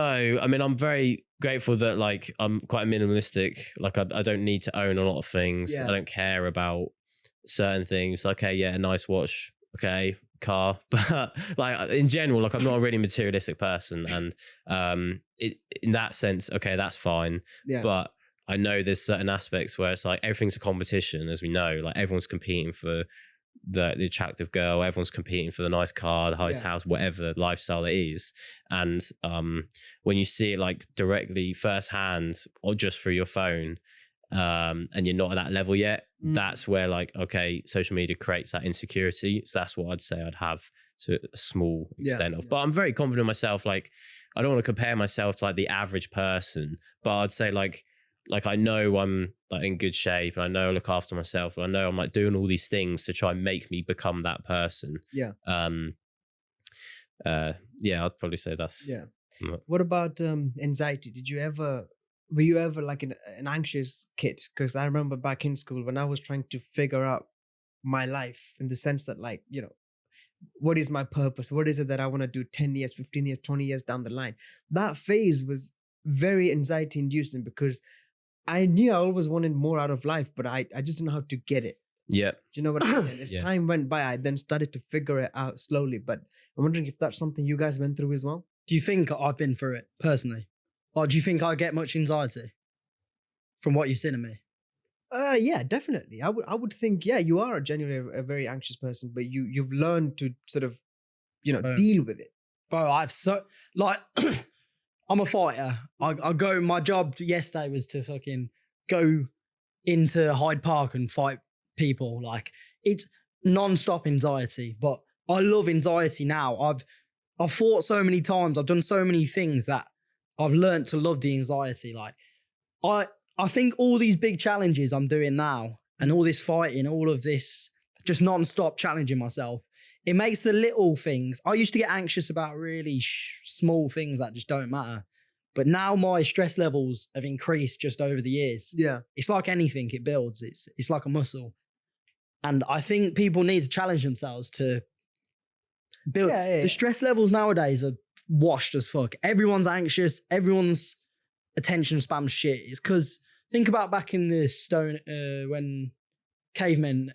I mean, I'm very grateful that like I'm quite minimalistic. Like I don't need to own a lot of things. Yeah. I don't care about certain things. Okay, yeah, a nice watch. Okay, car. But like in general, like I'm not a really materialistic person, and in that sense, okay, that's fine. Yeah. But I know there's certain aspects where it's like everything's a competition, as we know. Like everyone's competing for the attractive girl, everyone's competing for the nice car, the highest house, whatever lifestyle it is. And when you see it like directly firsthand or just through your phone, and you're not at that level yet, that's where like, okay, social media creates that insecurity. So that's what I'd say I'd have to a small extent of. But I'm very confident in myself. Like I don't want to compare myself to like the average person, but I'd say like I know I'm like in good shape, and I know I look after myself, and I know I'm like doing all these things to try and make me become that person. Yeah. I'd probably say that's. Yeah. What about anxiety? Were you ever like an anxious kid? Because I remember back in school when I was trying to figure out my life, in the sense that like, you know, what is my purpose? What is it that I want to do 10 years, 15 years, 20 years down the line? That phase was very anxiety inducing, because I knew I always wanted more out of life, but I just didn't know how to get it. Yeah. Do you know what I mean? As time went by, I then started to figure it out slowly. But I'm wondering if that's something you guys went through as well. Do you think I've been through it personally? Or do you think I get much anxiety from what you've seen of me? Yeah, definitely. I would think, yeah, you are genuinely a very anxious person, but you've learned to sort of, you know, deal with it. Bro, I'm a fighter. My job yesterday was to fucking go into Hyde Park and fight people. Like, it's non-stop anxiety, but I love anxiety now. I've fought so many times. I've done so many things that I've learned to love the anxiety. Like, I think all these big challenges I'm doing now, and all this fighting, all of this, just non-stop challenging myself, it makes the little things. I used to get anxious about really small things that just don't matter. But now my stress levels have increased just over the years. Yeah. It's like anything, it builds. It's like a muscle. And I think people need to challenge themselves to build. The stress levels nowadays are washed as fuck. Everyone's anxious. Everyone's attention span shit. It's because, think about back in the stone, when cavemen,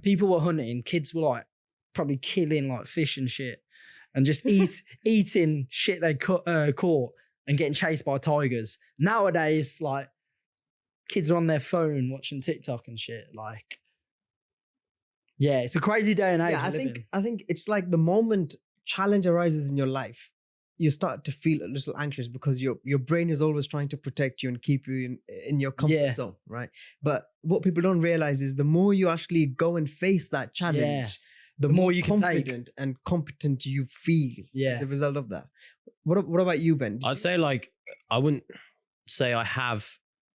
people were hunting, kids were like probably killing like fish and shit, and just eating shit they caught and getting chased by tigers. Nowadays, like, kids are on their phone watching TikTok and shit. Like, yeah, it's a crazy day and age. Yeah, I think it's like the moment challenge arises in your life, you start to feel a little anxious, because your brain is always trying to protect you and keep you in your comfort zone, right? But what people don't realize is the more you actually go and face that challenge, the more you confident and competent you feel as a result of that. What about you, Ben? I'd say like, I wouldn't say I have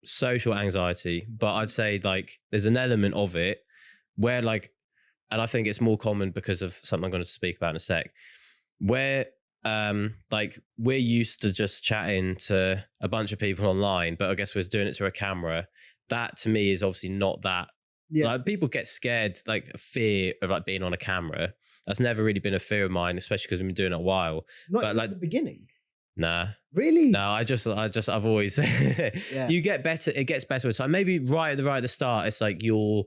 social anxiety, but I'd say like there's an element of it where like, and I think it's more common because of something I'm going to speak about in a sec, where like we're used to just chatting to a bunch of people online, but I guess we're doing it through a camera. That to me is obviously not that. Like, people get scared, like fear of like being on a camera. That's never really been a fear of mine, especially because we've been doing it a while. Not but like at the beginning. Nah. Really? No, I've always you get better. It gets better with time. Maybe right at the start, it's like you're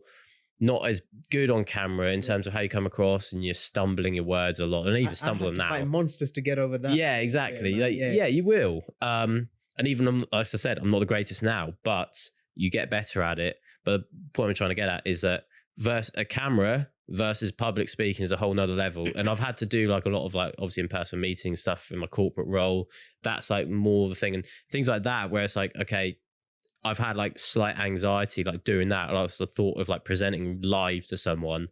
not as good on camera in terms of how you come across, and you're stumbling your words a lot, and even stumbling now. Find monsters to get over that. Yeah, exactly. Yeah, you will. And even as I said, I'm not the greatest now, but you get better at it. But the point I'm trying to get at is that a camera versus public speaking is a whole nother level. And I've had to do like a lot of like obviously in-person meeting stuff in my corporate role. That's like more the thing, and things like that where it's like, okay, I've had like slight anxiety like doing that. Like the thought of like presenting live to someone.